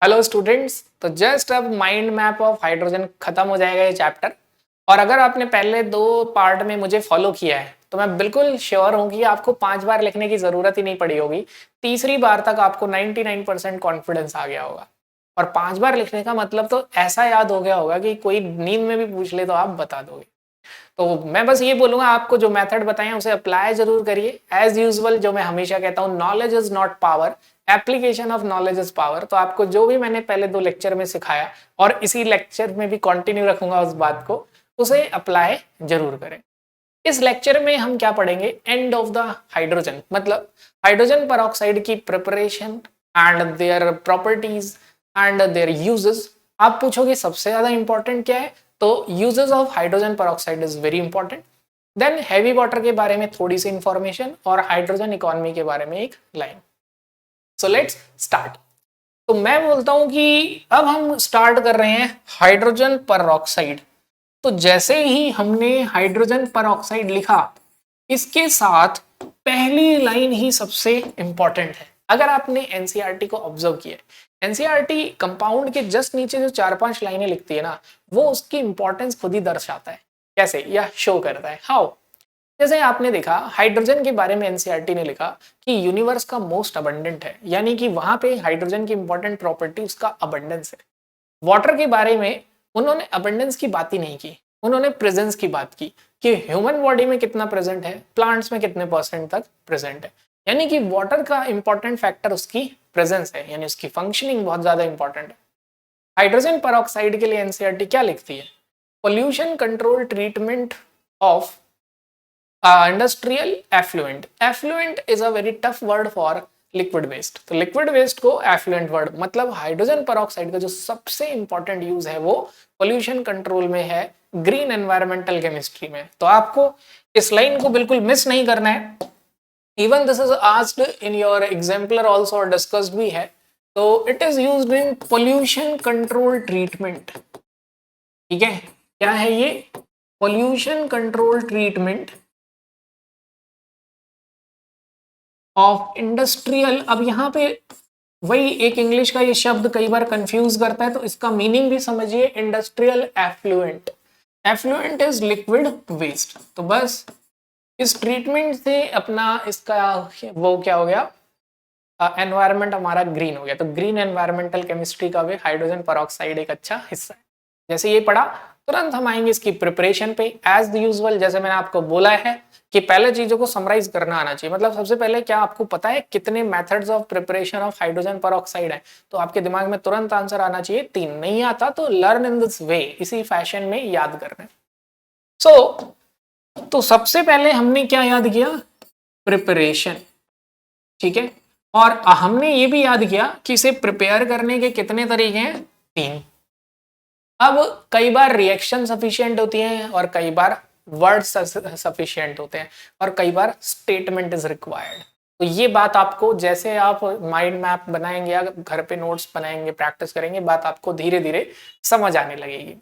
Hello students, तो just अब mind map of hydrogen खत्म हो जाएगा ये चैप्टर। और अगर आपने पहले 2 पार्ट में मुझे फॉलो किया है तो मैं बिल्कुल श्योर हूँ कि आपको 5 बार लिखने की जरूरत ही नहीं पड़ी होगी। तीसरी बार तक आपको 99% कॉन्फिडेंस आ गया होगा। और 5 बार लिखने का मतलब तो ऐसा याद हो गया होगा कि कोई नींद में भी पूछ ले तो आप बता दोगे। तो मैं बस ये बोलूंगा, आपको जो मेथड बताए उसे अप्लाई जरूर करिए। एज यूजुअल जो मैं हमेशा कहता हूँ, knowledge is not power, application of knowledge is power. तो आपको जो भी मैंने पहले 2 लेक्चर में सिखाया और इसी लेक्चर में भी कंटिन्यू रखूंगा उस बात को, उसे अप्लाई जरूर करें। इस लेक्चर में हम क्या पढ़ेंगे, एंड ऑफ द हाइड्रोजन, मतलब हाइड्रोजन पर ऑक्साइड की preparation and their properties and their uses. आप पूछोगे सबसे ज्यादा इंपॉर्टेंट क्या है, तो uses of hydrogen peroxide is very important. Then heavy water के बारे में थोड़ी सी इंफॉर्मेशन और हाइड्रोजन इकोनॉमी के बारे में एक लाइन। So let's start. तो मैं बोलता हूं कि अब हम स्टार्ट कर रहे हैं हाइड्रोजन पर ऑक्साइड। तो जैसे ही हमने हाइड्रोजन पर ऑक्साइड लिखा, इसके साथ पहली लाइन ही सबसे इंपॉर्टेंट है। अगर आपने एनसीईआरटी को ऑब्जर्व किया, एनसीईआरटी कंपाउंड के जस्ट नीचे जो 4-5 लाइनें लिखती है ना, वो उसकी इंपॉर्टेंस खुद ही दर्शाता है। कैसे, या शो करता है, हाउ। जैसे आपने देखा हाइड्रोजन के बारे में एनसीईआरटी ने लिखा कि यूनिवर्स का मोस्ट अबंडेंट है, यानी कि वहां पे हाइड्रोजन की इंपॉर्टेंट प्रॉपर्टी उसका अबंडेंस है। वाटर के बारे में उन्होंने अबंडेंस की बात ही नहीं की, उन्होंने प्रेजेंस की बात की कि ह्यूमन बॉडी में कितना प्रेजेंट है, प्लांट्स में कितने परसेंट तक प्रेजेंट है। यानी कि वाटर का इंपॉर्टेंट फैक्टर उसकी प्रेजेंस है, यानी उसकी फंक्शनिंग बहुत ज्यादा इंपॉर्टेंट है। हाइड्रोजन पर ऑक्साइड के लिए एनसीईआरटी क्या लिखती है, pollution control treatment of industrial effluent. Effluent is a very tough word for liquid waste. तो लिक्विड वेस्ट को एफ्लुएंट वर्ड, मतलब हाइड्रोजन परऑक्साइड का जो सबसे इंपॉर्टेंट यूज है वो पोल्यूशन कंट्रोल में है, ग्रीन एनवायरमेंटल केमिस्ट्री में। तो आपको इस लाइन को बिल्कुल मिस नहीं करना है। Even this is asked in your exemplar also और डिस्कस्ड भी है। तो it is used in pollution control treatment. ठीक है, क्या है ये, pollution control treatment of industrial. अब यहाँ पे वही एक इंग्लिश का ये शब्द कई बार कंफ्यूज करता है, तो इसका मीनिंग भी समझिए, industrial effluent. Effluent is liquid waste. तो बस इस ट्रीटमेंट से अपना इसका वो क्या हो गया, एनवायरनमेंट हमारा ग्रीन हो गया। तो ग्रीन एनवायरमेंटल केमिस्ट्री का भी हाइड्रोजन परऑक्साइड एक अच्छा हिस्सा है। जैसे ये पढ़ा, तुरंत हम आएंगे इसकी प्रिपरेशन पे। एज यूजुअल जैसे मैंने आपको बोला है कि पहले चीजों को समराइज करना आना चाहिए। मतलब सबसे पहले क्या आपको पता है कितने methods of preparation of hydrogen peroxide है, तो आपके दिमाग में तुरंत आंसर आना चाहिए 3। नहीं आता तो लर्न इन दिस वे, इसी फैशन में याद करना है। सो तो सबसे पहले हमने क्या याद किया, प्रिपरेशन। ठीक है, और हमने ये भी याद किया कि इसे प्रिपेयर करने के कितने तरीके हैं, 3। अब कई बार रिएक्शन सफिशिएंट होती है और कई बार वर्ड सफिशिएंट होते हैं और कई बार स्टेटमेंट इज रिक्वायर्ड। तो ये बात आपको, जैसे आप माइंड मैप बनाएंगे या घर पे नोट्स बनाएंगे, प्रैक्टिस करेंगे, बात आपको धीरे धीरे समझ आने लगेगी।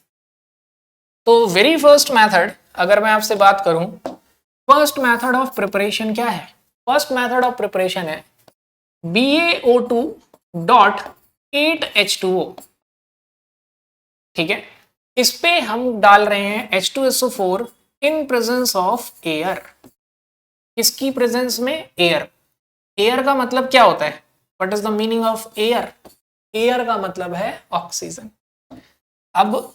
तो वेरी फर्स्ट मेथड अगर मैं आपसे बात करूं, फर्स्ट मेथड ऑफ प्रिपरेशन क्या है, फर्स्ट मेथड ऑफ प्रिपरेशन है BaO2 डॉट 8H2O। ठीक है, इस पे हम डाल रहे हैं H2SO4 in presence of air. किसकी प्रेजेंस में, एयर। एयर का मतलब क्या होता है, what is the meaning of air, air का मतलब है ऑक्सीजन। अब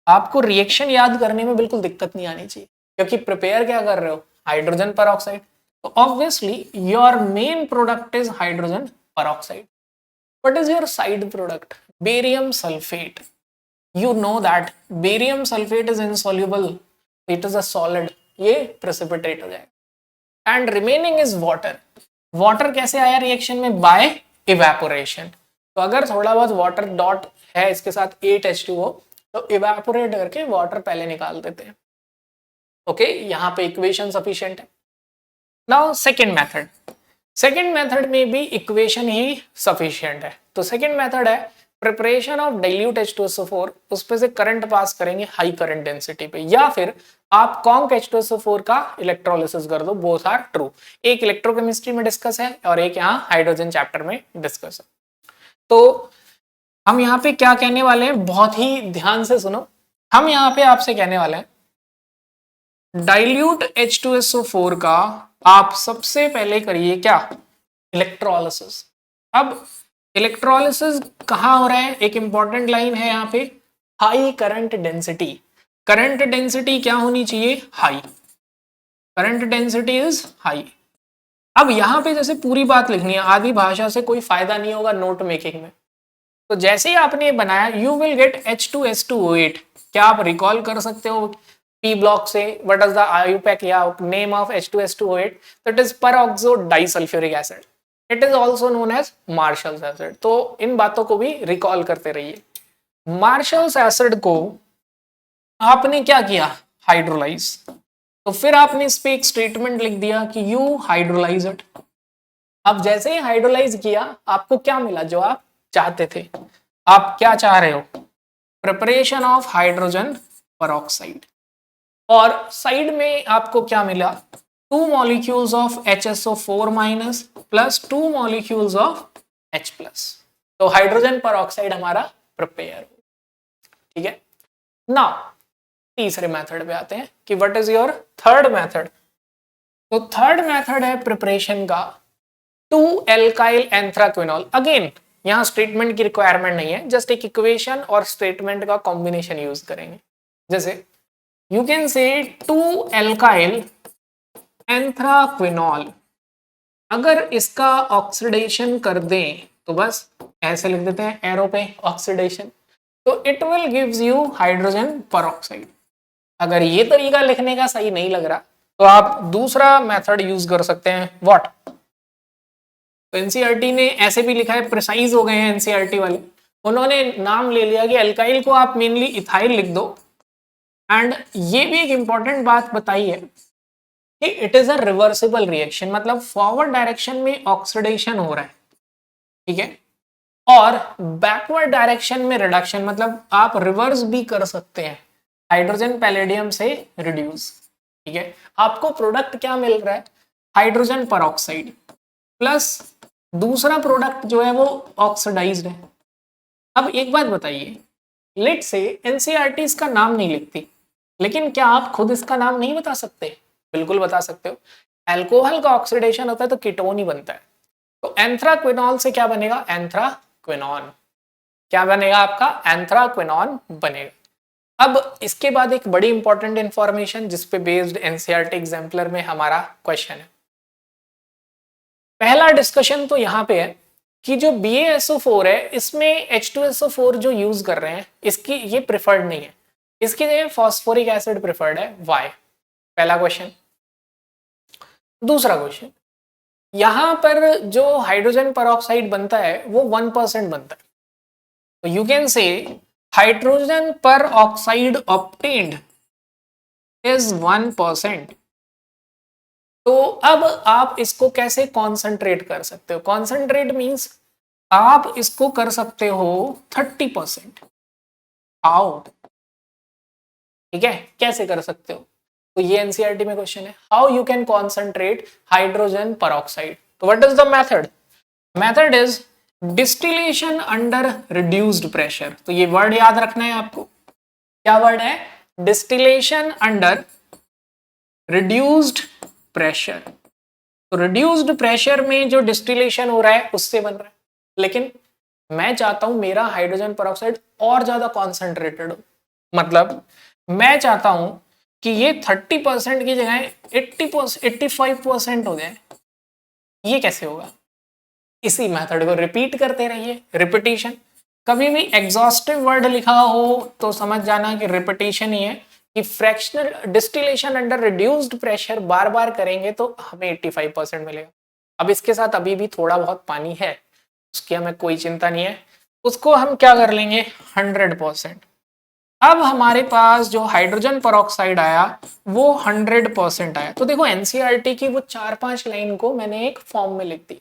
आपको रिएक्शन याद करने में बिल्कुल दिक्कत नहीं आनी चाहिए, क्योंकि प्रिपेयर क्या कर रहे हो, हाइड्रोजन परऑक्साइड। तो obviously your main product is hydrogen peroxide. What is your side product, barium sulphate. You know that barium sulfate is insoluble, it is a solid, ये precipitate हो जाएगा। and remaining is water। water कैसे आया reaction में, by evaporation। तो अगर थोड़ा बहुत वाटर डॉट है इसके साथ 8H2O, तो इवेपोरेट करके वाटर पहले निकाल देते हैं। ओके, यहाँ पे इक्वेशन सफिशिएंट है। Now second method, second method में भी इक्वेशन ही सफिशिएंट है। तो सेकेंड मेथड है प्रिपरेशन ऑफ डाइल्यूट H2SO4, उस पे से करंट पास करेंगे हाई करंट डेंसिटी पे, या फिर आप कॉन्क H2SO4 का इलेक्ट्रोलिसिस कर दो। Both are true. एक इलेक्ट्रोकेमिस्ट्री में डिस्कस है और एक यहाँ हाइड्रोजन चैप्टर में डिस्कस है। तो हम यहाँ पे क्या कहने वाले हैं, बहुत ही ध्यान से सुनो। हम यहाँ पे आपसे कहने वाले हैं डाइल्यूट H2SO4 का आप सबसे पहले करिए क्या, इलेक्ट्रोलिसिस। अब इलेक्ट्रोलिसिस कहाँ हो रहा है, एक इंपॉर्टेंट लाइन है यहाँ पे, high current density. Current density क्या होनी चाहिए, high. Current density is high. अब यहाँ पे जैसे पूरी बात लिखनी है, आधी भाषा से कोई फायदा नहीं होगा नोट मेकिंग में। तो जैसे ही आपने ये बनाया, यू विल गेट H2S2O8। क्या आप रिकॉल कर सकते हो पी ब्लॉक से, व्हाट इज द IUPAC या name of H2S2O8? That is peroxo disulphuric acid. It is also known as Marshall's acid. तो इन बातों को भी रिकॉल करते रहिए। मार्शल्स एसिड को आपने क्या किया, हाइड्रोलाइज। तो फिर आपने इस पे एक स्टेटमेंट लिख दिया कि यू हाइड्रोलाइज इट। अब जैसे ही हाइड्रोलाइज किया, आपको क्या मिला जो आप चाहते थे। आप क्या चाह रहे हो, प्रिपरेशन ऑफ हाइड्रोजन परऑक्साइड। और साइड में आपको क्या मिला, 2 molecules of HSO4 minus plus 2 molecules of H plus. तो हाइड्रोजन परऑक्साइड हमारा प्रिपेयर हो, ठीक है। नाउ तीसरे मेथड पे आते हैं कि what is your third method. तो थर्ड मेथड है प्रिपरेशन का 2 एल्काइल एंथ्राक्विनोल। अगेन यहाँ स्टेटमेंट की रिक्वायरमेंट नहीं है, जस्ट एक इक्वेशन और स्टेटमेंट का कॉम्बिनेशन यूज करेंगे। जैसे यू कैन से 2 एल्काइल एंथ्राक्विनोल। अगर इसका ऑक्सीडेशन कर दें तो बस ऐसे लिख देते हैं एरो पे ऑक्सीडेशन, तो it will gives you hydrogen peroxide. अगर ये तरीका लिखने का सही नहीं लग रहा तो आप दूसरा मेथड यूज कर सकते हैं, व्हाट। तो एनसीईआरटी ने ऐसे भी लिखा है, प्रिसाइज हो गए हैं एनसीईआरटी वाले। उन्होंने नाम ले लिया कि अल्काइल को आप मेनली इथाइल लिख दो। एंड ये भी एक इंपॉर्टेंट बात बताई है कि it is a reversible reaction, मतलब फॉरवर्ड डायरेक्शन में ऑक्सीडेशन हो रहा है, ठीक है, और बैकवर्ड डायरेक्शन में रिडक्शन, मतलब आप रिवर्स भी कर सकते हैं हाइड्रोजन पैलेडियम से रिड्यूस, ठीक है। आपको प्रोडक्ट क्या मिल रहा है, हाइड्रोजन परऑक्साइड प्लस दूसरा प्रोडक्ट जो है वो ऑक्सीडाइज्ड है। अब एक बात बताइए, लेट से एनसीईआरटी इसका नाम नहीं लिखती, लेकिन क्या आप खुद इसका नाम नहीं बता सकते? बिल्कुल बता सकते हो। अल्कोहल का ऑक्सीडेशन होता है तो कीटोन ही बनता है। तो एंथ्राक्विनोल से क्या बनेगा, एंथ्राक्विनोन। क्या बनेगा आपका, एंथ्राक्विनोन बनेगा। अब इसके बाद एक बड़ी इंपॉर्टेंट इंफॉर्मेशन जिसपे बेस्ड एनसीईआरटी एग्जाम्पलर में हमारा क्वेश्चन है। पहला डिस्कशन तो यहाँ पे है कि जो BaSO4 है इसमें H2SO4 जो यूज कर रहे हैं इसकी ये प्रिफर्ड नहीं है, इसकी जगह फॉस्फोरिक एसिड प्रिफर्ड है। वाई? पहला क्वेश्चन। दूसरा क्वेश्चन, यहां पर जो हाइड्रोजन परऑक्साइड बनता है वो 1% बनता है। तो यू कैन से हाइड्रोजन परऑक्साइड ऑब्टेन्ड इज 1%। तो अब आप इसको कैसे कॉन्सेंट्रेट कर सकते हो, कॉन्सेंट्रेट मीन्स आप इसको कर सकते हो 30%। हाउ, ठीक है, कैसे कर सकते हो? तो ये एनसीईआरटी में क्वेश्चन है, how you can concentrate hydrogen peroxide. तो what is the method? Method is distillation under reduced pressure. तो ये वर्ड याद रखना है आपको, क्या वर्ड है, डिस्टिलेशन अंडर रिड्यूस्ड प्रेशर। तो रिड्यूस्ड प्रेशर में जो डिस्टिलेशन हो रहा है उससे बन रहा है, लेकिन मैं चाहता हूं मेरा हाइड्रोजन परऑक्साइड और ज्यादा कॉन्सेंट्रेटेड हो, मतलब मैं चाहता हूं कि ये 30% की जगह 85% हो जाए। ये कैसे होगा? इसी मेथड को रिपीट करते रहिए, रिपीटिशन। कभी भी एग्जॉस्टिव वर्ड लिखा हो तो समझ जाना कि रिपीटिशन ही है, कि fractional distillation under reduced pressure बार बार करेंगे तो हमें 85% मिलेगा। अब इसके साथ अभी भी थोड़ा बहुत पानी है, उसकी हमें कोई चिंता नहीं है, उसको हम क्या कर लेंगे, 100%। अब हमारे पास जो हाइड्रोजन परऑक्साइड आया वो 100% आया। तो देखो एनसीईआरटी की वो 4-5 लाइन को मैंने एक फॉर्म में लिख दी।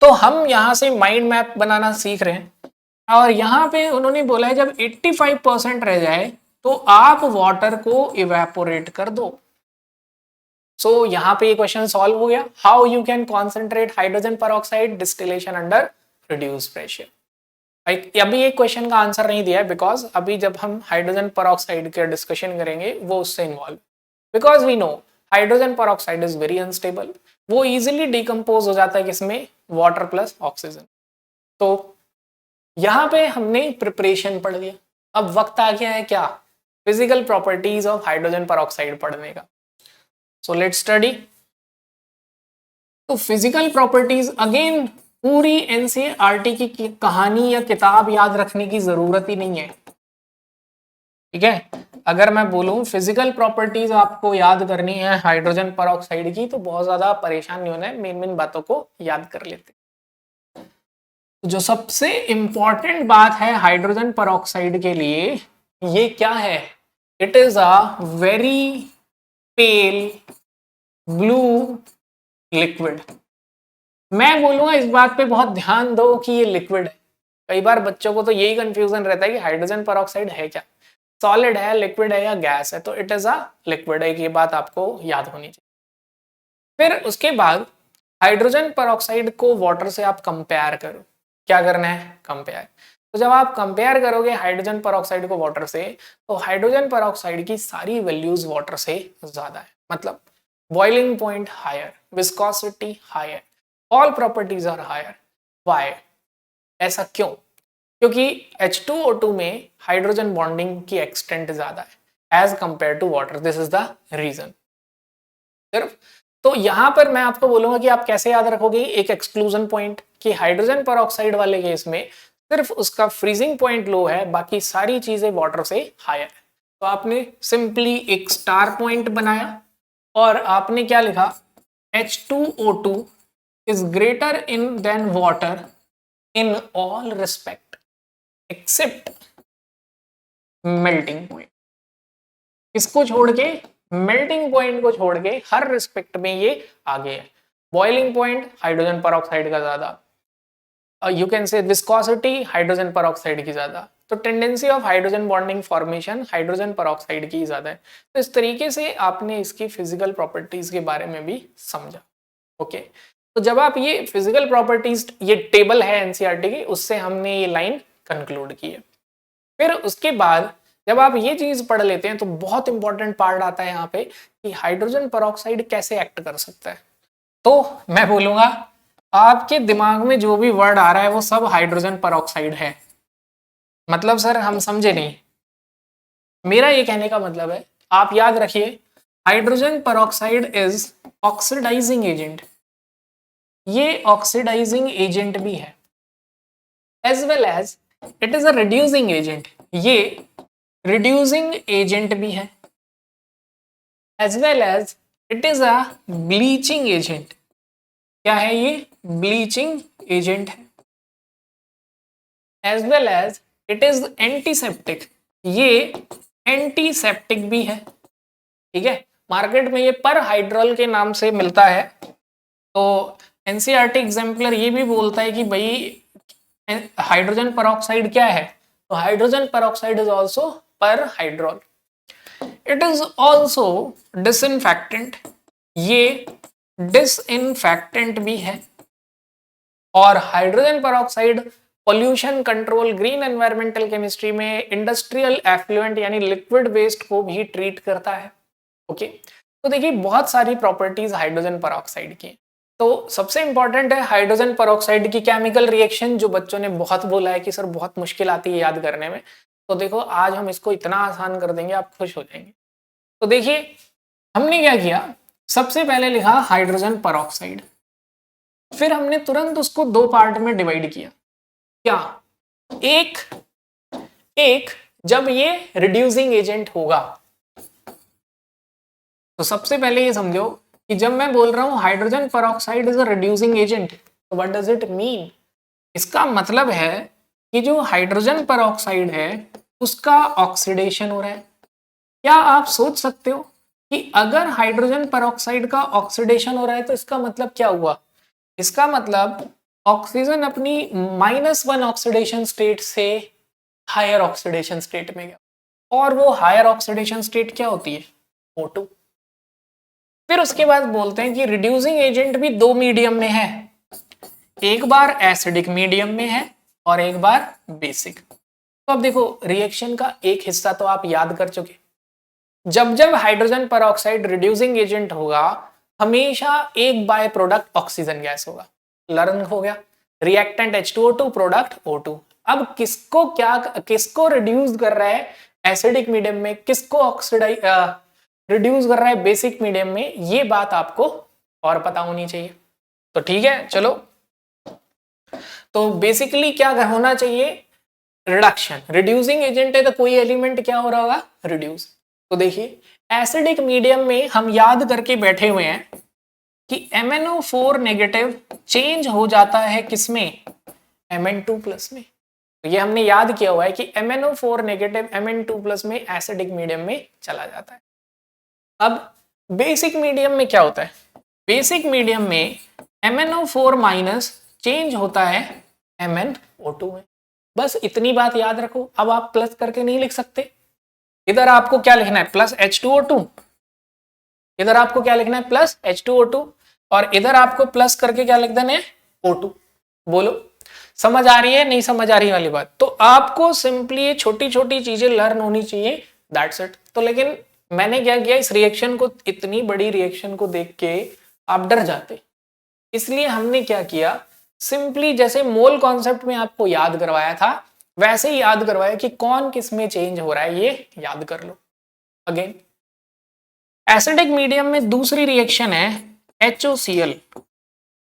तो हम यहां से माइंड मैप बनाना सीख रहे हैं, और यहां पे उन्होंने बोला है जब 85% रह जाए तो आप वाटर को इवेपोरेट कर दो। सो यहां पे ये क्वेश्चन सॉल्व हो गया, how you can concentrate hydrogen peroxide distillation under reduced pressure. अभी एक क्वेश्चन का आंसर नहीं दिया है बिकॉज अभी जब हम हाइड्रोजन परऑक्साइड के डिस्कशन करेंगे वो उससे involve, because we know hydrogen peroxide is very unstable, वो इजीली डिकम्पोज हो जाता है किसमें, वाटर प्लस ऑक्सीजन। तो यहां पे हमने प्रिपरेशन पढ़ लिया, अब वक्त आ गया है क्या, physical properties of hydrogen peroxide पढ़ने का। So let's study. तो फिजिकल प्रॉपर्टीज अगेन पूरी एनसीईआरटी की कहानी या किताब याद रखने की जरूरत ही नहीं है, ठीक है। अगर मैं बोलूं फिजिकल प्रॉपर्टीज आपको याद करनी है हाइड्रोजन परऑक्साइड की तो बहुत ज्यादा परेशान नहीं होना है, मेन मेन बातों को याद कर लेते। जो सबसे इंपॉर्टेंट बात है हाइड्रोजन परऑक्साइड के लिए ये क्या है, it is a very pale blue liquid. मैं बोलूंगा इस बात पे बहुत ध्यान दो कि ये लिक्विड है। कई बार बच्चों को तो यही कंफ्यूजन रहता है कि हाइड्रोजन परऑक्साइड है क्या, सॉलिड है, लिक्विड है या गैस है, तो इट इज अ लिक्विड है, ये बात आपको याद होनी चाहिए। फिर उसके बाद हाइड्रोजन परऑक्साइड को वाटर से आप कंपेयर करो, क्या करना है, कंपेयर। तो जब आप कंपेयर करोगे हाइड्रोजन परऑक्साइड को वाटर से तो हाइड्रोजन परऑक्साइड की सारी वैल्यूज वाटर से ज्यादा है, मतलब boiling point higher, viscosity higher, all properties are higher. Why, ऐसा क्यों, क्योंकि H2O2 में हाइड्रोजन बॉन्डिंग की एक्सटेंट ज्यादा है as compare to water, this is the reason. सिर्फ तो यहां पर मैं आपको बोलूंगा कि आप कैसे याद रखोगे एक एक्सक्लूजन पॉइंट, कि हाइड्रोजन परऑक्साइड वाले केस में सिर्फ उसका फ्रीजिंग पॉइंट लो है, बाकी सारी चीजें वाटर से हायर है। तो आपने सिंपली एक स्टार पॉइंट बनाया और आपने क्या लिखा, H2O2 is greater in than water in all respect except melting point। इसको छोड़ के, मेल्टिंग पॉइंट को छोड़ के हर रिस्पेक्ट में ये आगे है। बॉइलिंग पॉइंट हाइड्रोजन परऑक्साइड का ज्यादा, यू कैन से विस्कोसिटी हाइड्रोजन परऑक्साइड की ज्यादा, तो tendency of hydrogen bonding formation hydrogen peroxide की ज्यादा है। तो इस तरीके से आपने इसकी फिजिकल प्रॉपर्टीज के बारे में भी समझा। ओके, तो जब आप ये फिजिकल प्रॉपर्टीज, ये टेबल है एनसीईआरटी की, उससे हमने ये लाइन कंक्लूड की है। फिर उसके बाद जब आप ये चीज पढ़ लेते हैं तो बहुत इंपॉर्टेंट पार्ट आता है यहाँ पे कि हाइड्रोजन परऑक्साइड कैसे एक्ट कर सकता है। तो मैं बोलूंगा आपके दिमाग में जो भी वर्ड आ रहा है वो सब हाइड्रोजन परऑक्साइड है, मतलब सर हम समझे नहीं, मेरा ये कहने का मतलब है आप याद रखिए hydrogen peroxide is oxidising agent, ये ऑक्सीडाइजिंग एजेंट भी है, as well as it is a reducing agent, ये रिड्यूसिंग एजेंट भी है, as well as it is a bleaching agent. क्या है ये, ब्लीचिंग एजेंट है, as well as it is antiseptic, ये एंटीसेप्टिक भी है, ठीक है। मार्केट में ये पर हाइड्रोल के नाम से मिलता है। तो एनसीईआरटी एग्जाम्पलर ये भी बोलता है कि भाई हाइड्रोजन परऑक्साइड क्या है, तो हाइड्रोजन परऑक्साइड इज ऑल्सो पर हाइड्रोल। इट इज ऑल्सो डिसइंफेक्टेंट, ये डिसइंफेक्टेंट भी है, और hydrogen peroxide pollution control, green environmental chemistry में इंडस्ट्रियल एफ्लुएंट यानी लिक्विड वेस्ट को भी ट्रीट करता है। ओके, तो देखिए बहुत सारी प्रॉपर्टीज हाइड्रोजन परऑक्साइड की। तो सबसे इंपॉर्टेंट है हाइड्रोजन परऑक्साइड की केमिकल रिएक्शन, जो बच्चों ने बहुत बोला है कि सर बहुत मुश्किल आती है याद करने में, तो देखो आज हम इसको इतना आसान कर देंगे आप खुश हो जाएंगे। तो देखिए हमने क्या किया, सबसे पहले लिखा हाइड्रोजन परऑक्साइड, फिर हमने तुरंत उसको दो पार्ट में डिवाइड किया। क्या, एक जब ये रिड्यूसिंग एजेंट होगा, तो सबसे पहले ये समझो कि जब मैं बोल रहा हूं hydrogen peroxide is a reducing agent, तो व्हाट डज इट मीन, इसका मतलब है कि जो हाइड्रोजन परऑक्साइड है उसका ऑक्सीडेशन हो रहा है। क्या आप सोच सकते हो कि अगर हाइड्रोजन परऑक्साइड का ऑक्सीडेशन हो रहा है तो इसका मतलब क्या हुआ, इसका मतलब ऑक्सीजन अपनी -1 ऑक्सीडेशन स्टेट से हायर ऑक्सीडेशन स्टेट में गया, और वो हायर ऑक्सीडेशन स्टेट क्या होती है, O2। फिर उसके बाद बोलते हैं कि रिड्यूसिंग एजेंट भी दो मीडियम में है, एक बार एसिडिक मीडियम में है और एक बार बेसिक। तो अब देखो रिएक्शन का एक हिस्सा तो आप याद कर चुके, जब जब हाइड्रोजन परऑक्साइड रिड्यूसिंग एजेंट होगा हमेशा एक बाय प्रोडक्ट ऑक्सीजन गैस होगा, लर्न हो गया। Reactant H2O2, product O2। अब किसको रिड्यूस कर रहा है एसिडिक मीडियम में, किसको ऑक्सीडाइज रिड्यूस कर रहा है बेसिक मीडियम में, ये बात आपको और पता होनी चाहिए। तो ठीक है चलो, तो बेसिकली क्या होना चाहिए, रिडक्शन। रिड्यूसिंग एजेंट है तो कोई एलिमेंट क्या हो रहा होगा, रिड्यूस। तो देखिए एसिडिक मीडियम में हम याद करके बैठे हुए हैं कि MnO4 नेगेटिव चेंज हो जाता है किसमें, Mn2 प्लस में। तो ये हमने याद किया हुआ है कि MnO4 नेगेटिव Mn2 प्लस में एसिडिक मीडियम में चला जाता है। अब बेसिक मीडियम में क्या होता है, बेसिक मीडियम में MnO4 माइनस चेंज होता है MnO2 में। बस इतनी बात याद रखो। अब आप प्लस करके नहीं लिख सकते, इधर आपको क्या लिखना है प्लस H2O2, इधर आपको क्या लिखना है प्लस H2O2, और इधर आपको प्लस करके क्या लिख देना है O2। बोलो समझ आ रही है नहीं समझ आ रही वाली बात। तो आपको सिंपली ये छोटी छोटी चीजें लर्न होनी चाहिए, दैट्स इट। तो लेकिन मैंने क्या किया, इस रिएक्शन को, इतनी बड़ी रिएक्शन को देख के आप डर जाते, इसलिए हमने क्या किया, सिंपली जैसे मोल कॉन्सेप्ट में आपको याद करवाया था वैसे ही याद करवाया कि कौन किस में चेंज हो रहा है, ये याद कर लो। अगेन एसिडिक मीडियम में दूसरी रिएक्शन है HOCl।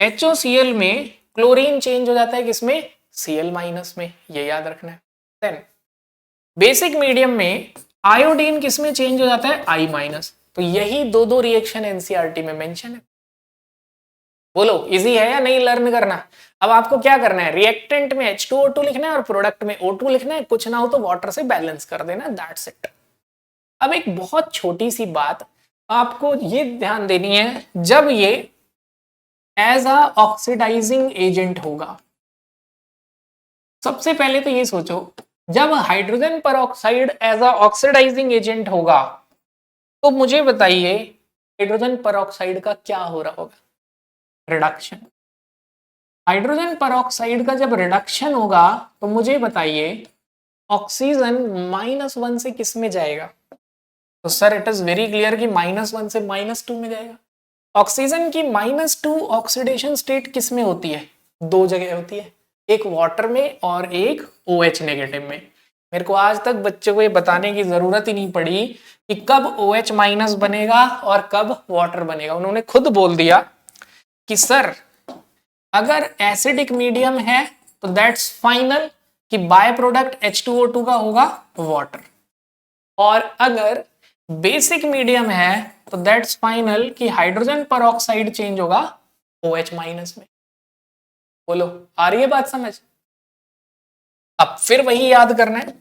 HOCl में क्लोरीन चेंज हो जाता है किसमें, Cl माइनस में, ये याद रखना है। देन बेसिक मीडियम में आयोडीन किसमें चेंज हो जाता है, I माइनस। तो यही दो रिएक्शन एनसीईआरटी में मेंशन है। बोलो इजी है या नहीं लर्न करना। अब आपको क्या करना है, रिएक्टेंट में H2O2 लिखना है और प्रोडक्ट में O2 लिखना है, कुछ ना हो तो वाटर से बैलेंस कर देना, दैट्स इट। अब एक बहुत छोटी सी बात आपको ये ध्यान देनी है, जब ये एज अ ऑक्सीडाइजिंग एजेंट होगा, सबसे पहले तो ये सोचो जब hydrogen peroxide as a oxidising agent होगा तो मुझे बताइए हाइड्रोजन परऑक्साइड का क्या हो रहा होगा, रिडक्शन। हाइड्रोजन परऑक्साइड का जब रिडक्शन होगा तो मुझे बताइए ऑक्सीजन -1 से किस में जाएगा। तो sir it is very clear कि -1 से -2 में जाएगा। ऑक्सीजन की -2 ऑक्सीडेशन स्टेट किस में होती है, दो जगह होती है, एक वाटर में और एक OH नेगेटिव में। मेरे को आज तक बच्चों को ये बताने की जरूरत ही नहीं पड़ी कि कब OH माइनस बनेगा और कब वाटर बनेगा। उन्होंने खुद बोल दिया कि सर अगर एसिडिक मीडियम है तो दैट्स फाइनल कि बाय प्रोडक्ट H2O2 का होगा वाटर, और अगर बेसिक मीडियम है तो दैट्स फाइनल कि हाइड्रोजन परऑक्साइड चेंज होगा OH माइनस में। बोलो आ रही है बात समझ। अब फिर वही याद करना है,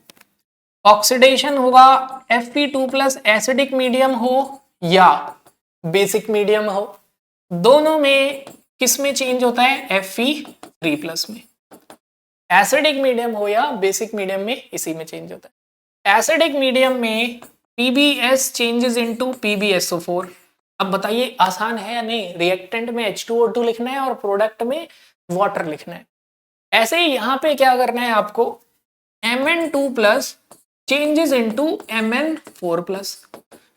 ऑक्सीडेशन होगा Fe2 प्लस एसिडिक मीडियम हो या बेसिक मीडियम हो, दोनों में किस में चेंज होता है, Fe3 प्लस में। एसिडिक मीडियम हो या बेसिक मीडियम में इसी में चेंज होता है। एसिडिक मीडियम में PbS चेंजेस इनटू PbSO4। अब बताइए आसान है या नहीं, रिएक्टेंट में H2O2 लिखना है और प्रोडक्ट में वाटर लिखना है। ऐसे ही यहां पे क्या करना है आपको, Mn2 plus changes into Mn4 plus.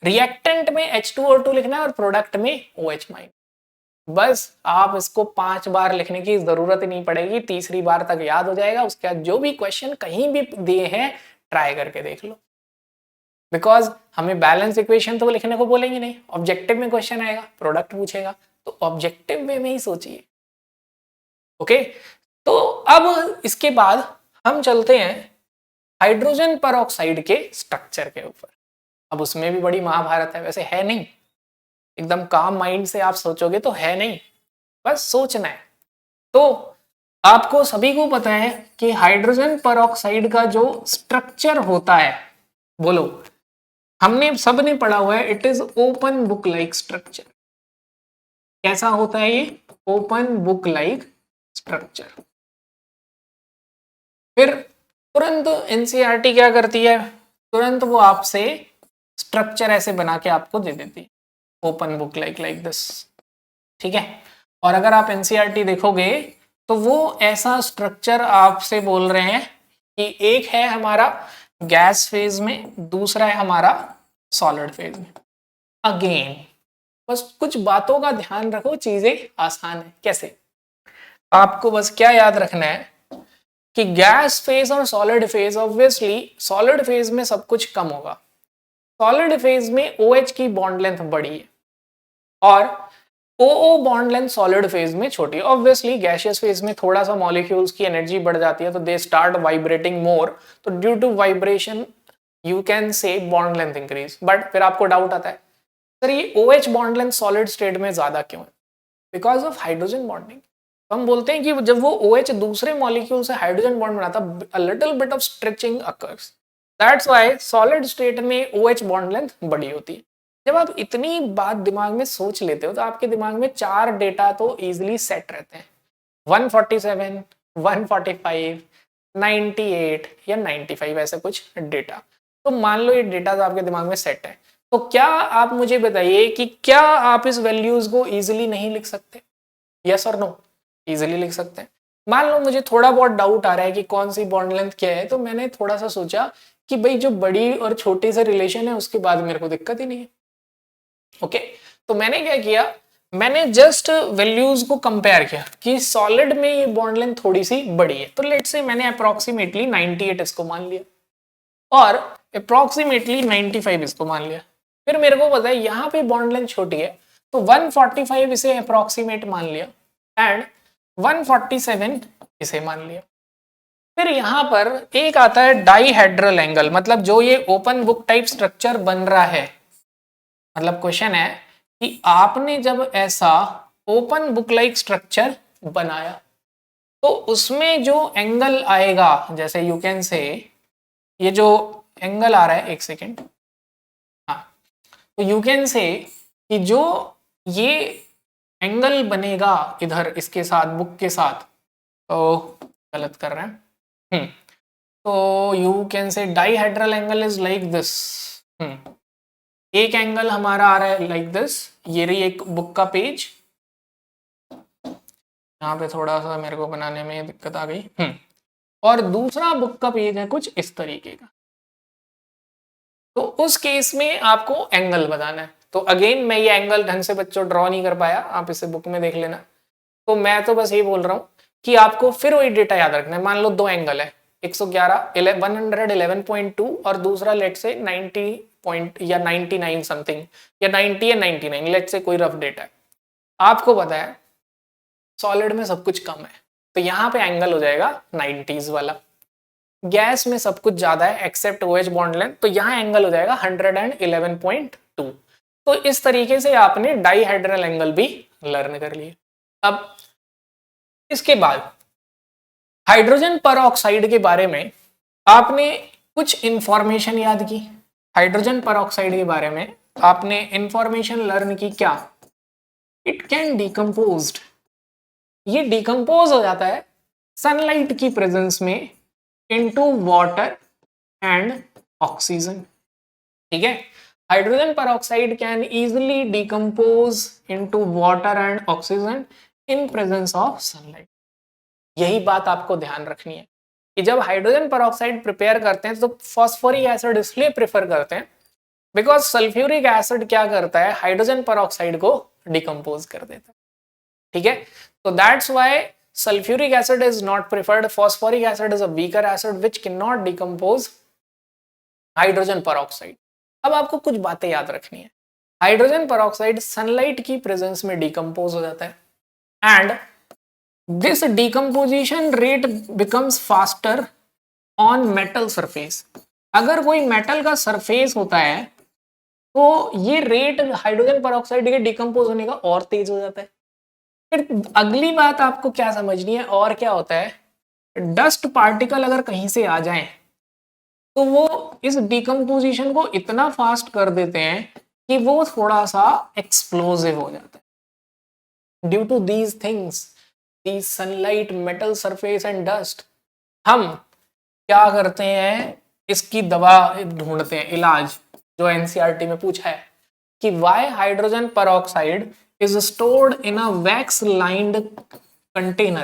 Reactant में H2O2 लिखना है और प्रोडक्ट में OH माइनस। बस आप इसको 5 बार लिखने की जरूरत नहीं पड़ेगी, तीसरी बार तक याद हो जाएगा। उसके बाद जो भी क्वेश्चन कहीं भी दिए हैं ट्राई करके देख लो, बिकॉज हमें बैलेंस इक्वेशन तो लिखने को बोलेंगे नहीं, ऑब्जेक्टिव में क्वेश्चन आएगा, प्रोडक्ट पूछेगा तो ऑब्जेक्टिव वे में ही सोचिए। ओके, तो अब इसके बाद हम चलते हैं हाइड्रोजन परऑक्साइड के स्ट्रक्चर के ऊपर। अब उसमें भी बड़ी महाभारत है, वैसे है नहीं, एकदम काम माइंड से आप सोचोगे तो है नहीं, बस सोचना है। तो आपको सभी को पता है कि हाइड्रोजन परऑक्साइड का जो स्ट्रक्चर होता है, बोलो हमने सबने पढ़ा हुआ है, it is open book like structure. कैसा होता है ये, ओपन बुक लाइक स्ट्रक्चर। फिर तुरंत एनसीईआरटी क्या करती है, तुरंत वो आपसे स्ट्रक्चर ऐसे बना के आपको दे देती है, ओपन बुक लाइक दिस। ठीक है, और अगर आप एनसीईआरटी देखोगे तो वो ऐसा स्ट्रक्चर आपसे बोल रहे हैं कि एक है हमारा गैस फेज में, दूसरा है हमारा सॉलिड फेज में। अगेन बस कुछ बातों का ध्यान रखो, चीजें आसान है। कैसे? आपको बस क्या याद रखना है कि गैस फेज और solid phase, obviously solid phase में सब कुछ कम होगा, सॉलिड फेज में OH की बॉन्ड लेंथ बड़ी है और OO bond length solid phase में छोटी है। ऑब्वियसली गैसियस फेज में थोड़ा सा मॉलिक्यूल्स की एनर्जी बढ़ जाती है तो दे स्टार्ट वाइब्रेटिंग मोर, तो due to vibration you can say bond length increase. But फिर आपको डाउट आता है सर ये OH bond length solid state में ज्यादा क्यों है? Because of hydrogen bonding. हम बोलते हैं कि जब वो OH दूसरे मॉलिक्यूल से हाइड्रोजन बॉन्ड बनाता, a little bit of stretching occurs, that's why solid state में OH बॉन्ड लेंथ बड़ी होती है। जब आप इतनी बात दिमाग में सोच लेते हो तो आपके दिमाग में 4 डेटा तो इजीली सेट रहते हैं, 147, 145, 98 या 95, ऐसा कुछ डेटा। तो मान लो ये डेटा तो आपके दिमाग में सेट है, तो क्या आप मुझे बताइए कि क्या आप इस वैल्यूज को इजीली नहीं लिख सकते? यस और नो? इजीली लिख सकते हैं। मान लो मुझे थोड़ा बहुत डाउट आ रहा है कि कौन सी बॉन्ड लेंथ क्या है, तो मैंने थोड़ा सा सोचा कि भाई जो बड़ी और छोटी से रिलेशन है उसके बाद मेरे को दिक्कत ही नहीं है। ओके, तो मैंने क्या किया, मैंने जस्ट वैल्यूज को कंपेयर किया कि सॉलिड में ये बॉन्ड लेंथ थोड़ी सी बड़ी है, तो लेट्स से मैंने अप्रोक्सीमेटली 98 इसको मान लिया और अप्रोक्सीमेटली 95 इसको मान लिया। फिर मेरे को पता है यहाँ पे बॉन्ड लेंथ छोटी है तो 145 इसे अप्रोक्सीमेट मान लिया एंड 147 इसे मान लिया। फिर यहां पर एक आता है डाईहेड्रल एंगल, मतलब जो ये ओपन बुक टाइप स्ट्रक्चर बन रहा है, मतलब क्वेश्चन है कि आपने जब ऐसा ओपन बुक लाइक स्ट्रक्चर बनाया तो उसमें जो एंगल आएगा, जैसे यू कैन से ये जो एंगल आ रहा है, एक सेकेंड, हाँ, तो यू कैन से कि जो ये एंगल बनेगा इधर इसके साथ, बुक के साथ, तो गलत कर रहे हैं, तो यू कैन से dihedral angle is like this. एक एंगल हमारा आ रहा है लाइक दिस, ये रही एक बुक का पेज, यहाँ पे थोड़ा सा मेरे को बनाने में दिक्कत आ गई, और दूसरा बुक का पेज है कुछ इस तरीके का। तो उस केस में आपको एंगल बताना है। तो अगेन मैं ये एंगल ढंग से बच्चों ड्रॉ नहीं कर पाया, आप इसे बुक में देख लेना। तो मैं तो बस ये बोल रहा हूँ कि आपको फिर वही डेटा याद रखना है। मान लो दो एंगल है, 111 111.2 और दूसरा लेट से 90 पॉइंट या 99 समथिंग या 90 या 99, लेट से कोई रफ डेटा है। आपको पता है सॉलिड में सब कुछ कम है तो यहाँ पे एंगल हो जाएगा 90s वाला। गैस में सब कुछ ज्यादा है एक्सेप्ट OH बॉन्ड लेंथ, तो यहाँ एंगल हो जाएगा 111.2। तो इस तरीके से आपने डाईहेड्रल एंगल भी लर्न कर लिया। अब इसके बाद हाइड्रोजन परऑक्साइड के बारे में आपने कुछ इंफॉर्मेशन याद की। हाइड्रोजन परऑक्साइड के बारे में आपने इंफॉर्मेशन लर्न की क्या? इट कैन डिकम्पोज्ड, ये डिकम्पोज हो जाता है सनलाइट की प्रेजेंस में इनटू वाटर एंड ऑक्सीजन। ठीक है, hydrogen peroxide can easily decompose into water and oxygen in presence of sunlight. यही बात आपको ध्यान रखनी है कि जब हाइड्रोजन परऑक्साइड प्रिपेयर करते हैं तो फॉस्फोरिक एसिड इसलिए प्रेफर करते हैं बिकॉज सल्फ्यूरिक एसिड क्या करता है, हाइड्रोजन परऑक्साइड को डिकम्पोज कर देता है। ठीक है, तो that's why sulfuric acid is not preferred. Phosphoric acid is a weaker acid which cannot decompose hydrogen peroxide. अब आपको कुछ बातें याद रखनी है। हाइड्रोजन पेरोक्साइड सनलाइट की प्रेजेंस में डिकम्पोज हो जाता है and this decomposition rate becomes faster on metal surface. अगर कोई मेटल का सरफेस होता है तो ये रेट हाइड्रोजन पेरोक्साइड के डिकम्पोज होने का और तेज हो जाता है। फिर अगली बात आपको क्या समझनी है, और क्या होता है, डस्ट पार्टिकल अगर कहीं से आ जाएं तो वो इस डिकम्पोजिशन को इतना फास्ट कर देते हैं कि वो थोड़ा सा एक्सप्लोसिव हो जाता है। Due to these things, these sunlight, metal surface and dust, हम क्या करते हैं, इसकी दवा ढूंढते हैं, इलाज, जो एनसीईआरटी में पूछा है कि why hydrogen peroxide is stored in a wax lined container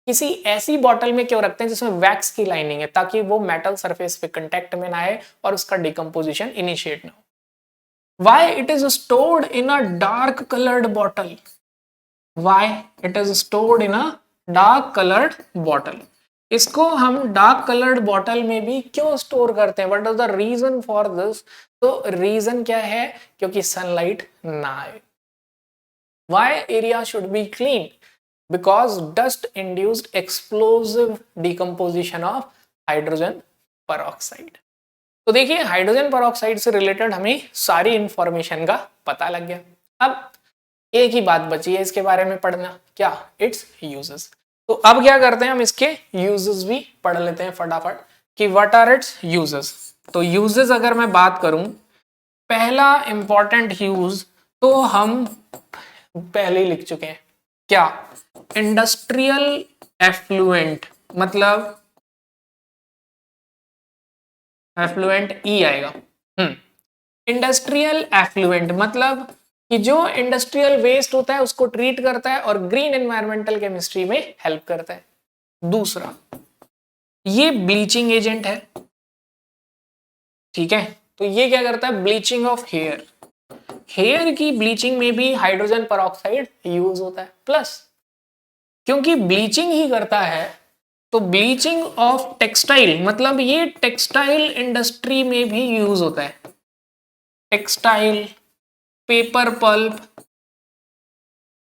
किसी ऐसी बॉटल में क्यों रखते हैं जिसमें वैक्स की लाइनिंग है, ताकि वो मेटल सरफेस पे कांटेक्ट में ना आए और उसका डिकम्पोजिशन इनिशिएट ना हो। Why it is stored in a dark coloured bottle, why it is stored in a dark coloured bottle, इसको हम डार्क कलर्ड बॉटल में भी क्यों स्टोर करते हैं, what is the reason for this. तो रीजन क्या है, क्योंकि सनलाइट ना आए। Why area should be clean? Because dust induced explosive decomposition of hydrogen peroxide. तो देखिए हाइड्रोजन peroxide से रिलेटेड हमें सारी इंफॉर्मेशन का पता लग गया। अब एक ही बात बची है इसके बारे में पढ़ना, क्या, इट्स यूजेस। तो अब क्या करते हैं, हम इसके यूजेस भी पढ़ लेते हैं फटाफट कि व्हाट आर इट्स यूजेस। तो यूजेस अगर मैं बात करूं, पहला इंपॉर्टेंट यूज तो हम पहले ही लिख चुके हैं, क्या, इंडस्ट्रियल एफ्लुएंट, मतलब एफ्लुएंट ई आएगा। इंडस्ट्रियल एफ्लुएंट मतलब कि जो इंडस्ट्रियल वेस्ट होता है उसको ट्रीट करता है और ग्रीन एनवायरमेंटल केमिस्ट्री में हेल्प करता है। दूसरा, ये ब्लीचिंग एजेंट है, ठीक है, तो ये क्या करता है, ब्लीचिंग ऑफ हेयर, हेयर की ब्लीचिंग में भी हाइड्रोजन peroxide यूज होता है। प्लस क्योंकि ब्लीचिंग ही करता है तो ब्लीचिंग ऑफ टेक्सटाइल, मतलब ये टेक्सटाइल इंडस्ट्री में भी यूज होता है। टेक्सटाइल, पेपर पल्प,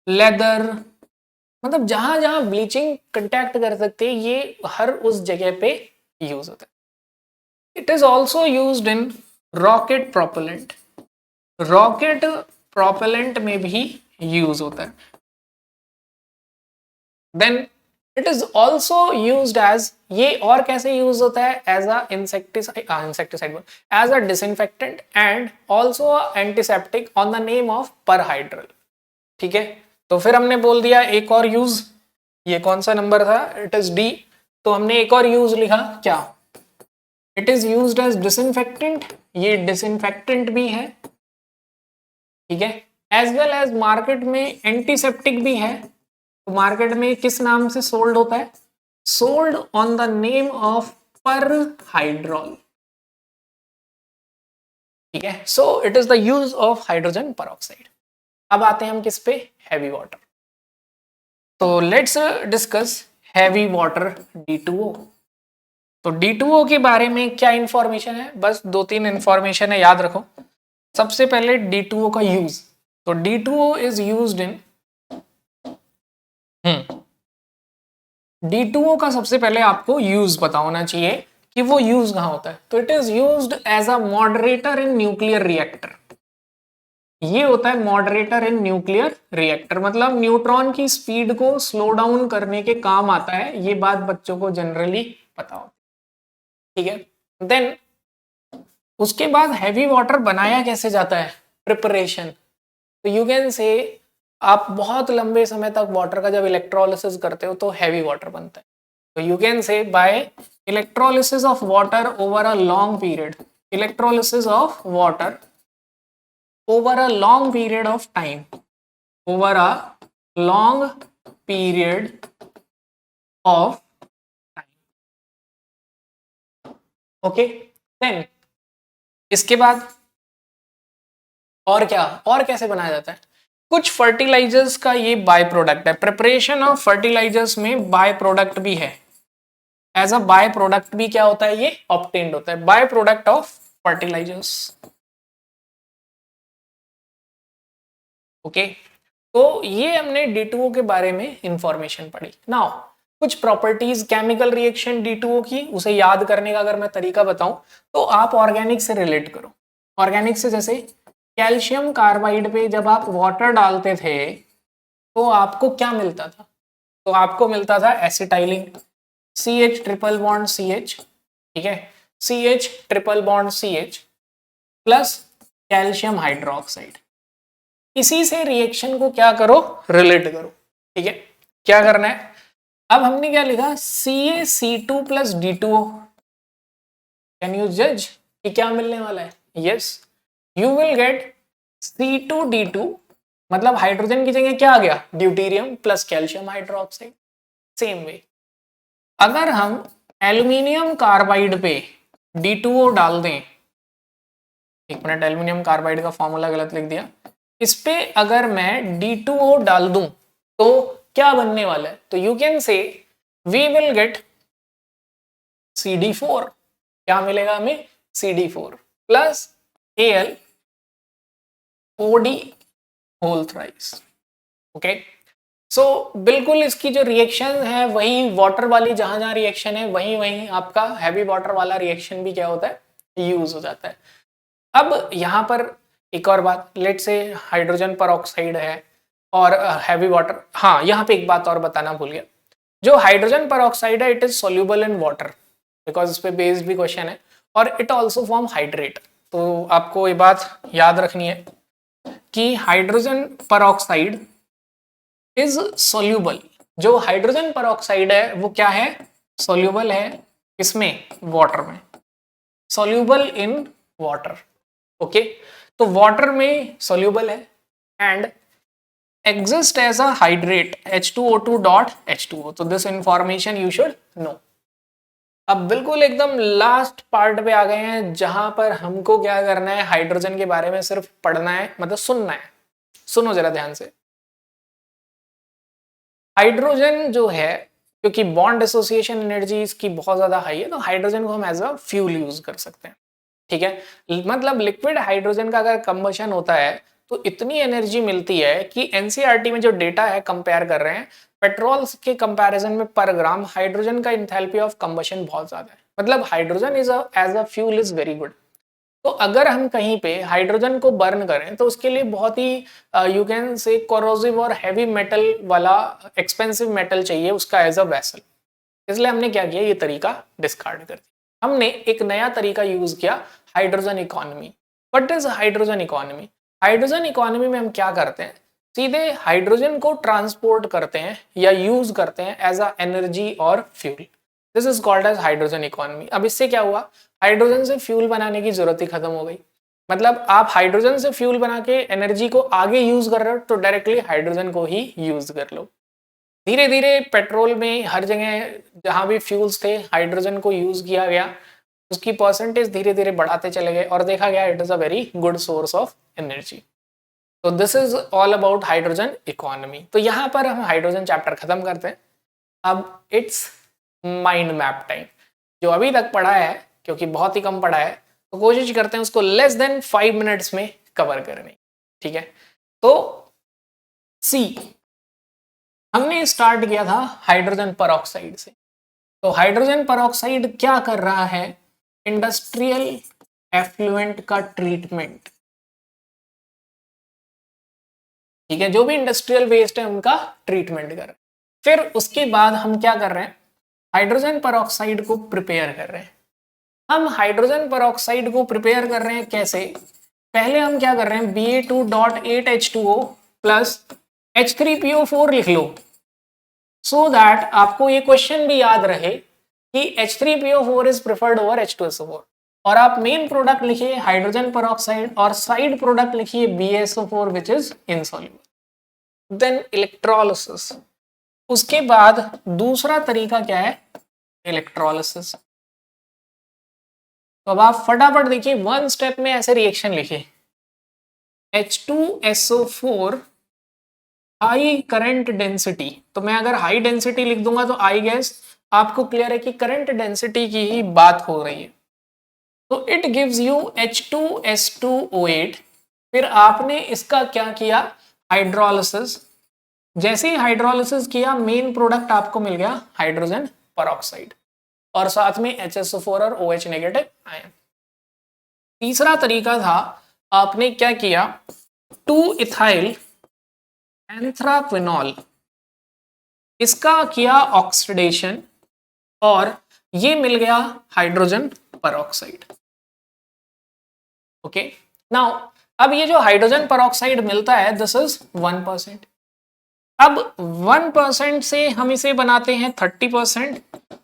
लेदर, मतलब जहां जहां ब्लीचिंग कंटैक्ट कर सकते हैं ये हर उस जगह पे यूज होता है। It is also used in rocket propellant, rocket propellant में भी यूज होता है। Then it is also used as, ये और कैसे यूज होता है, as a insecticide as a disinfectant and also antiseptic on the name of Perhydrol. ठीक है, तो फिर हमने बोल दिया एक और यूज, ये कौन सा नंबर था, इट इज डी, तो हमने एक और यूज लिखा, क्या, it is used as disinfectant, ये डिसइंफेक्टेंट भी है, ठीक है, एज वेल एज मार्केट में एंटीसेप्टिक भी है। तो मार्केट में किस नाम से सोल्ड होता है, sold on the name of Perhydrol, ठीक है। So it is the use of hydrogen peroxide। अब आते हैं हम किस पे, हैवी वाटर। तो let's discuss heavy water D2O। तो D2O के बारे में क्या इंफॉर्मेशन है, बस 2-3 इंफॉर्मेशन है, याद रखो। सबसे पहले D2O का यूज, तो D2O is used in, D2O का सबसे पहले आपको यूज पता होना चाहिए कि वो यूज कहां होता है। तो it is used as a moderator in nuclear reactor, ये होता है मॉडरेटर इन न्यूक्लियर रिएक्टर, मतलब न्यूट्रॉन की स्पीड को स्लो डाउन करने के काम आता है, ये बात बच्चों को जनरली पता होती है, ठीक है। देन उसके बाद हैवी वाटर बनाया कैसे जाता है, प्रिपरेशन। तो यू कैन से आप बहुत लंबे समय तक वाटर का जब इलेक्ट्रोलिसिस करते हो तो हैवी वाटर बनता है। तो you can say by electrolysis of water over a long period, electrolysis of water over a long period of time, over a long period of time, okay। then इसके बाद और क्या, और कैसे बनाया जाता है, कुछ फर्टिलाइजर्स का ये बाय प्रोडक्ट है, प्रिपरेशन ऑफ फर्टिलाइजर्स में बाय प्रोडक्ट भी है, एज अ बाय प्रोडक्ट भी क्या होता है, ये ऑब्टेन्ड होता है, by product of fertilisers, okay. तो ये हमने D2O के बारे में इंफॉर्मेशन पढ़ी। नाउ कुछ प्रॉपर्टीज केमिकल रिएक्शन D2O की, उसे याद करने का अगर मैं तरीका बताऊं तो आप ऑर्गेनिक से रिलेट करो। ऑर्गेनिक से जैसे कैल्शियम कार्बाइड पे जब आप वाटर डालते थे तो आपको क्या मिलता था, तो आपको मिलता था acetylene, CH triple bond CH, ठीक है, CH triple bond CH plus calcium hydroxide. इसी से रिएक्शन को क्या करो, रिलेट करो, ठीक है। क्या करना है, अब हमने क्या लिखा, CaC2 plus D2O। Can you जज कि क्या मिलने वाला है, yes, you will get C2D2, मतलब हाइड्रोजन की जगह क्या आ गया, deuterium plus calcium hydroxide. Same way अगर हम एल्यूमिनियम कार्बाइड पे D2O डाल दें, एक मिनट, एल्यूमिनियम कार्बाइड का फॉर्मूला गलत लिख दिया, इस पे अगर मैं D2O डाल दूं तो क्या बनने वाला है? तो you can say we will get CD4। क्या मिलेगा हमें? CD4 plus Al OD whole thrice. Okay, so बिल्कुल इसकी जो रिएक्शन है वही वाटर वाली, जहां जहां रिएक्शन है वहीं वहीं आपका हैवी वाटर वाला रिएक्शन भी क्या होता है? यूज हो जाता है। अब यहां पर एक और बात, लेट से हाइड्रोजन पर ऑक्साइड है और हैवी वाटर, हाँ यहाँ पे एक बात और बताना भूल गया, जो हाइड्रोजन पर ऑक्साइड है it is soluble in water, because इस पे बेस्ड भी क्वेश्चन है, और इट ऑल्सो फॉर्म हाइड्रेट। तो आपको ये बात याद रखनी है कि hydrogen peroxide is soluble, जो हाइड्रोजन पर ऑक्साइड है वो क्या है? सोल्यूबल है इसमें, वाटर में, सोल्यूबल इन वाटर। ओके, तो वाटर में सोल्यूबल है and exist as a hydrate H2O2 dot H2O। तो this information you should know. अब बिल्कुल एकदम लास्ट पार्ट पे आ गए हैं जहां पर हमको क्या करना है, हाइड्रोजन के बारे में सिर्फ पढ़ना है, मतलब सुनना है। सुनो जरा ध्यान से। हाइड्रोजन जो है, क्योंकि बॉन्ड एसोसिएशन एनर्जी इसकी बहुत ज्यादा हाई है, तो हाइड्रोजन को हम एज अ फ्यूल यूज कर सकते हैं। ठीक है, मतलब लिक्विड हाइड्रोजन का अगर कंबशन होता है तो इतनी एनर्जी मिलती है कि एनसीईआरटी में जो डेटा है कंपेयर कर रहे हैं, पेट्रोल के कंपैरिजन में पर ग्राम हाइड्रोजन का इंथैल्पी ऑफ कंबशन बहुत ज्यादा है। मतलब hydrogen is as a fuel is very good. तो अगर हम कहीं पे हाइड्रोजन को बर्न करें तो उसके लिए बहुत ही यू कैन से कोरोसिव और हैवी मेटल वाला एक्सपेंसिव मेटल चाहिए उसका एज अ वेसल। इसलिए हमने क्या किया, ये तरीका डिस्कार्ड कर दिया। हमने एक नया तरीका यूज किया, hydrogen economy. What is hydrogen economy? Hydrogen economy में हम क्या करते हैं, सीधे हाइड्रोजन को ट्रांसपोर्ट करते हैं या यूज करते हैं एज अ एनर्जी और fuel. This is called as hydrogen economy. अब इससे क्या हुआ, हाइड्रोजन से फ्यूल बनाने की जरूरत ही खत्म हो गई। मतलब आप हाइड्रोजन से फ्यूल बना के एनर्जी को आगे यूज कर रहे हो तो डायरेक्टली हाइड्रोजन को ही यूज कर लो। धीरे धीरे पेट्रोल में हर जगह जहां भी फ्यूल्स थे हाइड्रोजन को यूज किया गया, उसकी परसेंटेज धीरे धीरे बढ़ाते चले गए और देखा गया it is a very good source of energy. तो this is all about hydrogen economy. तो यहाँ पर हम हाइड्रोजन चैप्टर खत्म करते हैं। अब इट्स माइंड मैप टाइम। जो अभी तक पढ़ा है, क्योंकि बहुत ही कम पढ़ा है, तो कोशिश करते हैं उसको लेस देन 5 मिनट्स में कवर करने। ठीक है, तो सी हमने स्टार्ट किया था हाइड्रोजन परऑक्साइड से। तो हाइड्रोजन परऑक्साइड क्या कर रहा है, इंडस्ट्रियल एफ्लुएंट का ट्रीटमेंट। ठीक है, जो भी इंडस्ट्रियल वेस्ट है उनका ट्रीटमेंट कर रहे हैं। फिर उसके बाद हम क्या कर रहे हैं, हाइड्रोजन परऑक्साइड को प्रिपेयर कर रहे हैं। हम हाइड्रोजन परऑक्साइड को प्रिपेयर कर रहे हैं कैसे, पहले हम क्या कर रहे हैं, Ba2.8H2O प्लस H3PO4 लिख लो, सो दैट आपको ये क्वेश्चन भी याद रहे कि H3PO4 is preferred over H2SO4। और आप मेन प्रोडक्ट लिखिए हाइड्रोजन परऑक्साइड और साइड प्रोडक्ट लिखिए BaSO4 which is insoluble. Then electrolysis. उसके बाद दूसरा तरीका क्या है, इलेक्ट्रोलिसिस। तो अब आप फटाफट देखिए, वन स्टेप में ऐसे रिएक्शन लिखिए, H2SO4 हाई करंट डेंसिटी। तो मैं अगर हाई डेंसिटी लिख दूंगा तो आई गेस आपको क्लियर है कि करंट डेंसिटी की ही बात हो रही है। तो इट गिव्स यू H2S2O8। फिर आपने इसका क्या किया, हाइड्रोलिसिस। जैसे ही हाइड्रोलिसिस किया मेन प्रोडक्ट आपको मिल गया हाइड्रोजन परऑक्साइड और साथ में HSO4 और OH नेगेटिव आयन। तीसरा तरीका था, आपने क्या किया, 2 इथाइल एंथ्राक्विनॉल, इसका किया ऑक्सीडेशन और ये मिल गया हाइड्रोजन परऑक्साइड। ओके, नाउ अब ये जो हाइड्रोजन परऑक्साइड मिलता है दिस इज 1%। अब 1% से हम इसे बनाते हैं 30%,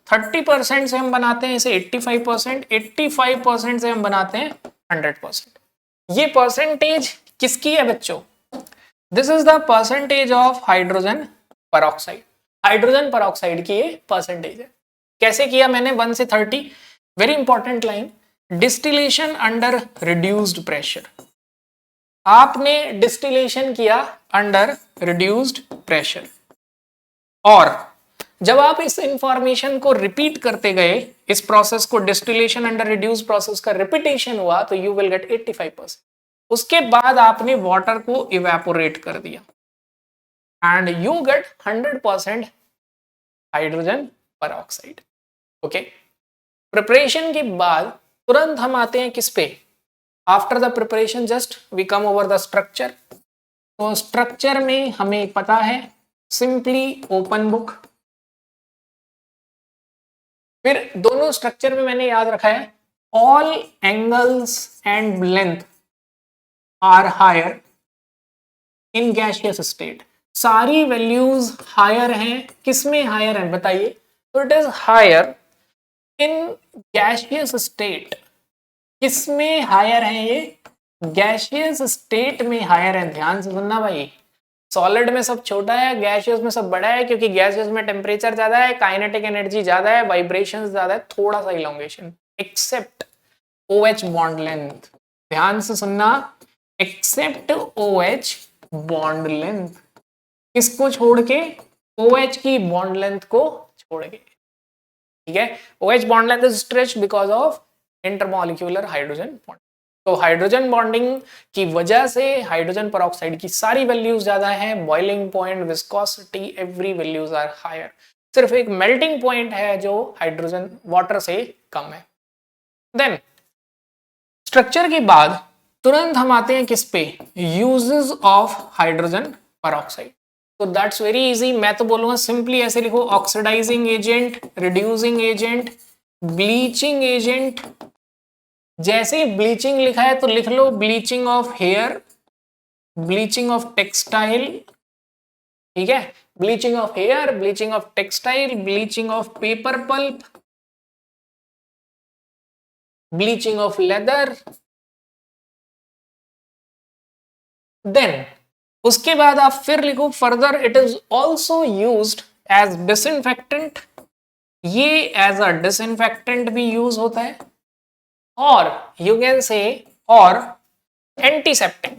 30% से हम बनाते हैं इसे 85%, 85% से हम बनाते हैं 100%। ये परसेंटेज किसकी है बच्चों, this is the percentage of hydrogen peroxide. Hydrogen peroxide की ये परसेंटेज है। कैसे किया मैंने 1 से 30? Very important line, distillation under reduced pressure. आपने डिस्टिलेशन किया अंडर रिड्यूस्ड प्रेशर, और जब आप इस इंफॉर्मेशन को रिपीट करते गए, इस प्रोसेस को, डिस्टिलेशन अंडर रिड्यूस प्रोसेस का रिपीटेशन हुआ, तो यू विल गेट 85%। उसके बाद आपने वाटर को इवेपोरेट कर दिया and you get 100% hydrogen peroxide. Okay, preparation के बाद तुरंत हम आते हैं किस पे? After the preparation just we come over the structure. तो स्ट्रक्चर में हमें पता है सिंपली ओपन बुक। फिर दोनों स्ट्रक्चर में मैंने याद रखा है all angles and length are higher in gaseous state. सारी वैल्यूज हायर हैं, किसमें हायर हैं बताइए? तो it is higher in gaseous state. किसमें हायर है ये? गैसियस स्टेट में हायर है। ध्यान से सुनना भाई, सॉलिड में सब छोटा है, गैसियस में सब बड़ा है, क्योंकि गैसियस में टेम्परेचर ज्यादा है, काइनेटिक एनर्जी ज्यादा है, वाइब्रेशंस ज्यादा है, थोड़ा सा elongation, except OH bond length. ध्यान से सुनना, एक्सेप्ट OH बॉन्ड लेंथ। किसको छोड़ के? OH की बॉन्ड लेंथ को छोड़ के। ठीक है, OH bond length is stretched because of intermolecular hydrogen bond. तो हाइड्रोजन बॉन्डिंग की वजह से हाइड्रोजन परऑक्साइड की सारी वैल्यूज ज्यादा है, boiling point, viscosity, every values are higher. सिर्फ एक मेल्टिंग पॉइंट है जो हाइड्रोजन वाटर से कम है। देन स्ट्रक्चर के बाद तुरंत हम आते हैं किस पे? Uses of hydrogen peroxide. तो दैट्स वेरी इजी, मैं तो बोलूंगा सिंपली ऐसे लिखो, oxidising agent, reducing agent, bleaching agent. जैसे ब्लीचिंग लिखा है तो लिख लो bleaching of hair, bleaching of textile. ठीक है, bleaching of hair, bleaching of textile, bleaching of paper pulp, bleaching of leather. Then उसके बाद आप फिर लिखो further, it is also used as disinfectant. ये एज अ डिसइंफेक्टेंट भी यूज होता है, और यू कैन से और एंटीसेप्टिक।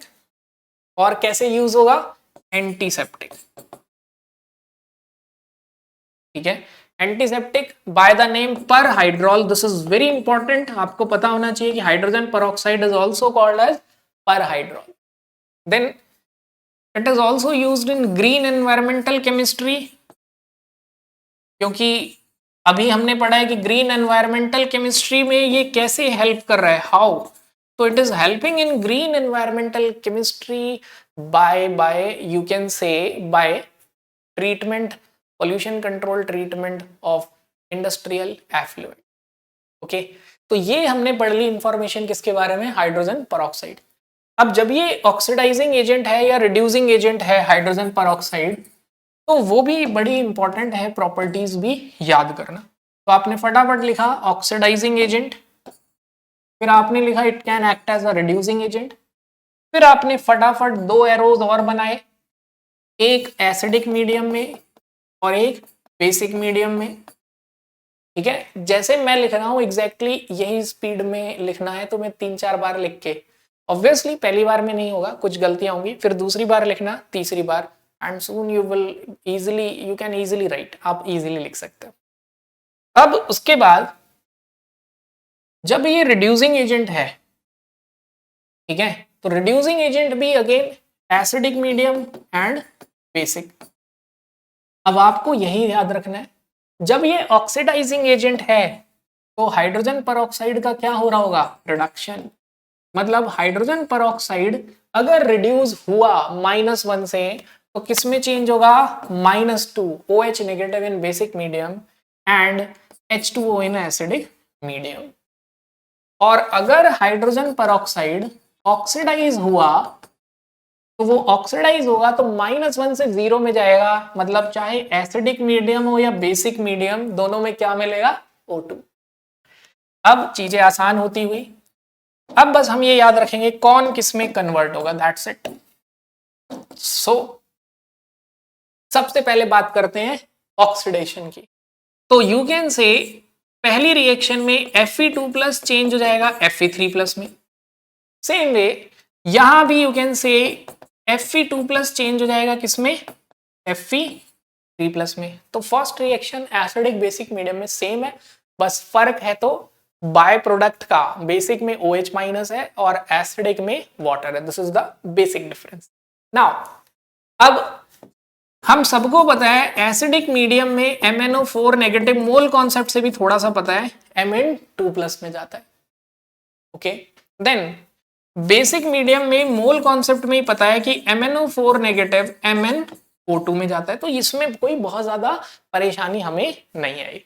और कैसे यूज होगा? एंटीसेप्टिक। ठीक है, antiseptic bye the name Perhydrol. This is very important, आपको पता होना चाहिए कि hydrogen peroxide is also called as Perhydrol. Then it is also used in green environmental chemistry, क्योंकि अभी हमने पढ़ा है कि ग्रीन एनवायरमेंटल केमिस्ट्री में ये कैसे हेल्प कर रहा है, हाउ। तो it is helping in green environmental chemistry by you can say by treatment, pollution control treatment of industrial effluent. Okay, तो ये हमने पढ़ ली इंफॉर्मेशन किसके बारे में? Hydrogen peroxide. अब जब ये ऑक्सीडाइजिंग एजेंट है या रिड्यूसिंग एजेंट है हाइड्रोजन परऑक्साइड, तो वो भी बड़ी इंपॉर्टेंट है, प्रॉपर्टीज भी याद करना। तो आपने फटाफट लिखा ऑक्सीडाइजिंग एजेंट, फिर आपने लिखा it can act as a reducing agent, फिर आपने फटाफट 2 एरोज और बनाए, एक एसिडिक मीडियम में और एक बेसिक मीडियम में। ठीक है, जैसे मैं लिख रहा हूं एग्जैक्टली यही स्पीड में लिखना है, तो मैं 3-4 बार लिख के, ऑब्वियसली पहली बार में नहीं होगा, कुछ गलतियां होंगी, फिर दूसरी बार लिखना, तीसरी बार, and soon you will easily, you can easily write, आप इजीली लिख सकते हो। अब उसके बाद जब ये रिड्यूसिंग एजेंट है, ठीक है, तो रिड्यूसिंग एजेंट भी again acidic medium and basic. अब आपको यही याद रखना है, जब ये ऑक्सीडाइजिंग एजेंट है तो हाइड्रोजन परऑक्साइड का क्या हो रहा होगा? रिडक्शन। मतलब हाइड्रोजन परऑक्साइड अगर रिड्यूस हुआ -1 से, तो किस में चेंज होगा? -2, OH negative in basic medium and H2O in acidic medium. और अगर हाइड्रोजन परऑक्साइड ऑक्सीडाइज हुआ, तो वो ऑक्सीडाइज होगा तो -1 से 0 में जाएगा, मतलब चाहे एसिडिक मीडियम हो या बेसिक मीडियम, दोनों में क्या मिलेगा? O2। अब चीजें आसान होती हुई, अब बस हम ये याद रखेंगे कौन किस में कन्वर्ट होगा, दैट्स इट। सो सबसे पहले बात करते हैं ऑक्सीडेशन की। तो यू कैन से पहली रिएक्शन में Fe2+ चेंज हो जाएगा Fe3+ में। सेम वे यहां भी यू कैन से Fe2+ चेंज हो जाएगा किसमें, Fe3+ में। तो first reaction acidic basic medium में सेम है, बस फर्क है तो बाय प्रोडक्ट का बेसिक में OH- है और एसिडिक में वाटर है। This is the basic difference. Now अब हम सबको पता है एसिडिक मीडियम में MnO4 नेगेटिव मोल कॉन्सेप्ट से भी थोड़ा सा पता है Mn2+ में जाता है। ओके देन बेसिक मीडियम में मोल कॉन्सेप्ट में ही पता है कि MnO4 नेगेटिव MnO2 में जाता है, तो इसमें कोई बहुत ज्यादा परेशानी हमें नहीं आई।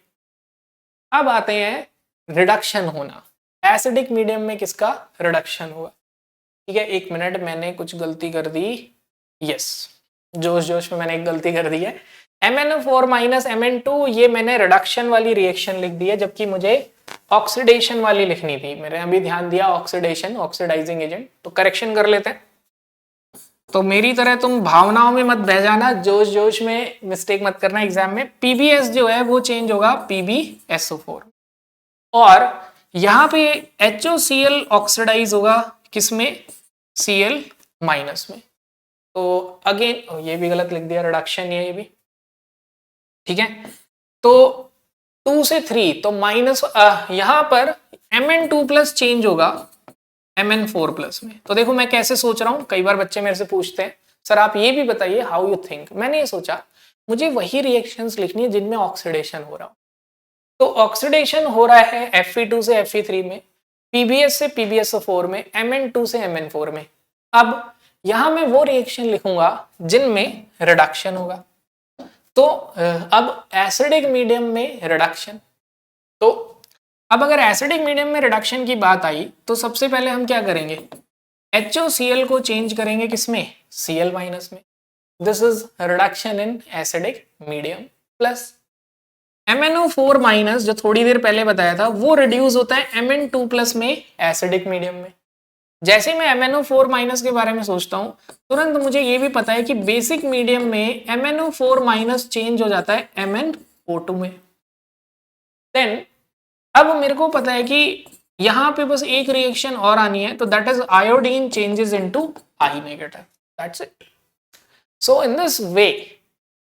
अब आते हैं रिडक्शन होना। एसिडिक मीडियम में किसका रिडक्शन हुआ, ठीक है। एक मिनट, मैंने कुछ गलती कर दी, यस जोश जोश में मैंने एक गलती कर दी है। MnO4 माइनस Mn2 ये मैंने रिडक्शन वाली रिएक्शन लिख दी है, जबकि मुझे ऑक्सीडेशन वाली लिखनी थी। मैंने अभी ध्यान दिया ऑक्सीडेशन, ऑक्सीडाइजिंग एजेंट, तो करेक्शन कर लेते हैं। तो मेरी तरह तुम भावनाओं में मत बह जाना, जोश जोश में मिस्टेक मत करना एग्जाम में। PbS जो है वो चेंज होगा PbSO4 और यहां पे HOCl ऑक्सीडाइज होगा किसमें, Cl- में। तो अगेन ये भी गलत लिख दिया, रिडक्शन ये भी, ठीक है। तो 2 से 3 तो माइनस, यहां पर Mn2+ चेंज होगा Mn4+ में। तो देखो मैं कैसे सोच रहा हूं, कई बार बच्चे मेरे से पूछते हैं सर आप ये भी बताइए हाउ यू थिंक। मैंने ये सोचा मुझे वही रिएक्शंस लिखनी है जिनमें ऑक्सीडेशन हो रहा हो। तो ऑक्सीडेशन हो रहा है Fe2 से Fe3 में, PbS से PbSO4 में, Mn2 से Mn4 में। अब यहां मैं वो रिएक्शन लिखूंगा जिनमें रिडक्शन होगा। तो अब एसिडिक मीडियम में रिडक्शन, तो अब अगर एसिडिक मीडियम में रिडक्शन की बात आई तो सबसे पहले हम क्या करेंगे, HOCl को चेंज करेंगे किसमें, Cl- में। This is reduction in acidic medium. Plus MnO4- जो थोड़ी देर पहले बताया था वो रिड्यूस होता है Mn2+ में एसिडिक मीडियम में। जैसे मैं MnO4- के बारे में सोचता हूं तुरंत मुझे ये भी पता है कि बेसिक मीडियम में MnO4- चेंज हो जाता है MnO2 में। देन अब मेरे को पता है कि यहां पे बस एक रिएक्शन और आनी है, तो that is iodine changes into I-, that's it. So in this way,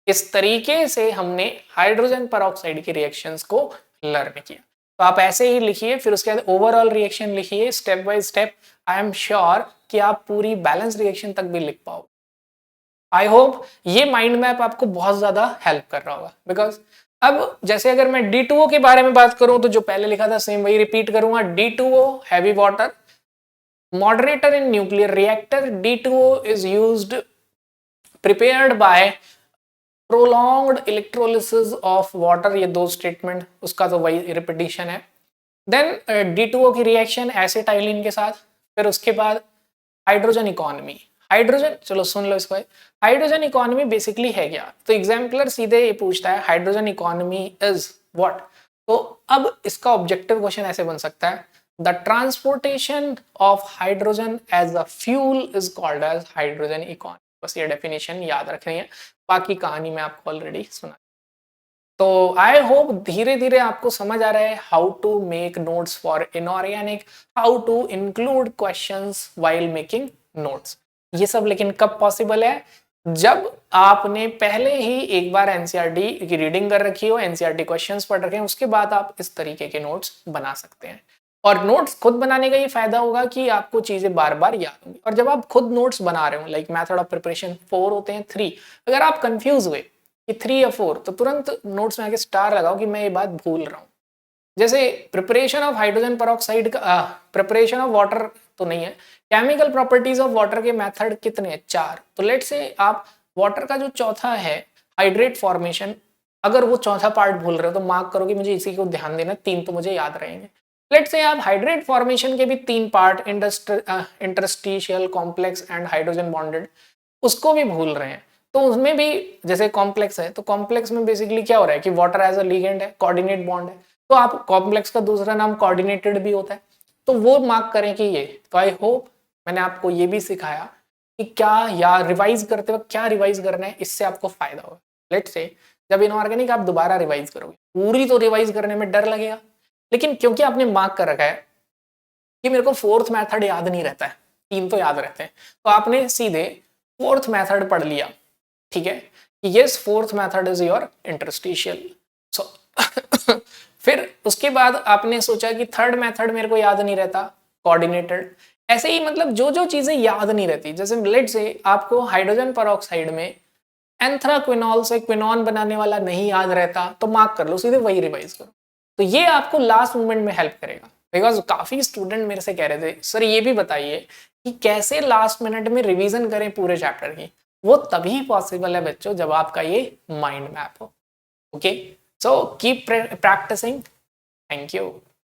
इस तरीके से हमने हाइड्रोजन परऑक्साइड की रिएक्शंस को लर्न किया। तो आप ऐसे ही लिखिए, फिर उसके बाद ओवरऑल रिएक्शन लिखिए step by step. I am sure कि आप पूरी बैलेंस रिएक्शन तक भी लिख पाओ। आई होप ये माइंड मैप आपको बहुत ज्यादा हेल्प कर रहा होगा। बिकॉज अब जैसे अगर मैं D2O के बारे में बात करूं तो जो पहले लिखा था सेम वही रिपीट करूंगा। D2O heavy water moderator in nuclear reactor, D2O is used prepared by prolonged electrolysis of water। ये दो स्टेटमेंट उसका तो वही रिपीटिशन है। देन D2O की रिएक्शन एसिटाइलिन के साथ, फिर उसके बाद हाइड्रोजन इकोनॉमी। हाइड्रोजन, चलो सुन लो इसको, हाइड्रोजन इकोनॉमी बेसिकली है क्या। तो एग्जाम्पलर सीधे ये पूछता है हाइड्रोजन इकोनॉमी इज व्हाट। तो अब इसका ऑब्जेक्टिव क्वेश्चन ऐसे बन सकता है, the transportation of hydrogen as a fuel is called as hydrogen economy. बस ये डेफिनेशन याद रखनी है, बाकी कहानी मैं आपको ऑलरेडी सुना। तो आई होप धीरे धीरे आपको समझ आ रहा है how to make notes for inorganic, how to include questions while making notes. ये सब लेकिन कब पॉसिबल है, जब आपने पहले ही एक बार एनसीईआरटी की रीडिंग कर रखी हो, एनसीईआरटी क्वेश्चंस पढ़ रखे हैं, उसके बाद आप इस तरीके के नोट्स बना सकते हैं। और नोट्स खुद बनाने का ये फायदा होगा कि आपको चीजें बार बार याद होंगी। और जब आप खुद नोट्स बना रहे हो, लाइक मेथड ऑफ प्रिपरेशन 4 होते हैं 3, अगर आप कंफ्यूज हुए कि 3 या 4, तो तुरंत नोट्स में आके स्टार लगाओ कि मैं ये बात भूल रहा हूँ। जैसे प्रिपरेशन ऑफ हाइड्रोजन परऑक्साइड का, प्रिपरेशन ऑफ वाटर तो नहीं है, केमिकल प्रॉपर्टीज ऑफ वाटर के मेथड कितने हैं, 4। तो लेट से आप वाटर का जो चौथा है हाइड्रेट फॉर्मेशन, अगर वो चौथा पार्ट भूल रहे हो तो मार्क करो कि मुझे इसी को ध्यान देना, 3 तो मुझे याद रहेंगे। लेट से आप हाइड्रेट फॉर्मेशन के भी 3 part, interstitial, complex and hydrogen bonded, उसको भी भूल रहे हैं। तो उसमें भी जैसे कॉम्प्लेक्स है, तो कॉम्प्लेक्स में बेसिकली क्या हो रहा है कि वाटर एज अ लिगेंड है, कोऑर्डिनेट बॉन्ड है, तो आप कॉम्प्लेक्स का दूसरा नाम कोऑर्डिनेटेड भी होता है, तो वो मार्क करें कि ये। तो आई होप मैंने आपको ये भी सिखाया कि क्या, या रिवाइज करते वक्त क्या रिवाइज करना है, इससे आपको फायदा होगा। लेट से जब इनऑर्गेनिक आप दोबारा रिवाइज करोगे, पूरी तो रिवाइज करने में डर लगेगा, लेकिन क्योंकि आपने मार्क कर रखा है कि मेरे को फोर्थ मेथड याद नहीं रहता है, 3 तो याद रहते हैं, तो आपने सीधे फोर्थ मेथड पढ़ लिया, ठीक है, yes fourth method is your interstitial. So फिर उसके बाद आपने सोचा कि थर्ड मेथड मेरे को याद नहीं रहता, कोऑर्डिनेटेड। ऐसे ही मतलब जो जो चीजें याद नहीं रहती, जैसे लेट से आपको हाइड्रोजन पेरोक्साइड में एंथ्राक्विनॉल से क्विनॉन बनाने वाला नहीं याद रहता, तो मार्क कर लो, सीधे वही रिवाइज करो। तो ये आपको लास्ट मोमेंट में हेल्प करेगा। बिकॉज काफी स्टूडेंट मेरे से कह रहे थे सर ये भी बताइए कि कैसे लास्ट मिनट में रिवीजन करें पूरे चैप्टर की। वो तभी पॉसिबल है बच्चों जब आपका ये माइंड मैप हो। Okay, so keep practising. Thank you.